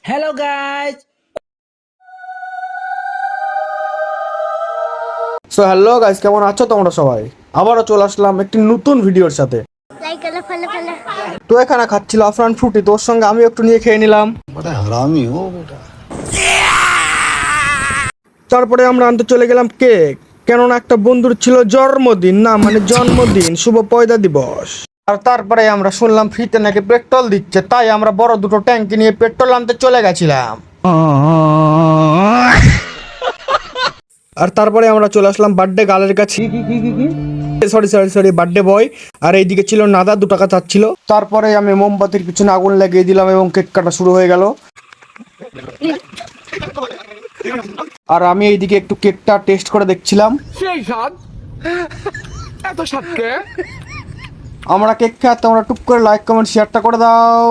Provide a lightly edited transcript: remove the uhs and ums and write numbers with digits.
Hello guys. So hello guys, কেমন আছো তোমরা সবাই? আবারও চলে আসলাম একটি নতুন ভিডিওর সাথে। তো এখানে খাচ্ছিল আফরান ফ্রুটি, তোর সঙ্গে আমি একটু নিয়ে খেয়ে নিলাম। তারপরে আমরা আনতে চলে গেলাম কেক, কেননা একটা বন্ধুর ছিল জন্মদিন, না মানে জন্মদিন, শুভ পয়দা দিবস। আর তারপরে আমরা শুনলাম ফ্রিতে নাকি পেট্রোল দিচ্ছে, তাই আমরা বড় দুটো ট্যাঙ্কি নিয়ে পেট্রোল আনতে চলে গেছিলাম। আর তারপরে আমরা চলে আসলাম বার্থডে গার্লের কাছে, সরি বার্থডে বয়। আর এইদিকে ছিল নাদা, 2 টাকা চাচ্ছিল। তারপরে আমি মোমবাতির পিছনে আগুন লাগিয়ে দিলাম এবং কেক কাটা শুরু হয়ে গেল। আর আমি এইদিকে একটু কেকটা টেস্ট করে দেখছিলাম। সেই স্বাদ, এত স্বাদ কে? আমরা কেক খেয়ে তোমরা টুক করে লাইক কমেন্ট শেয়ারটা করে দাও।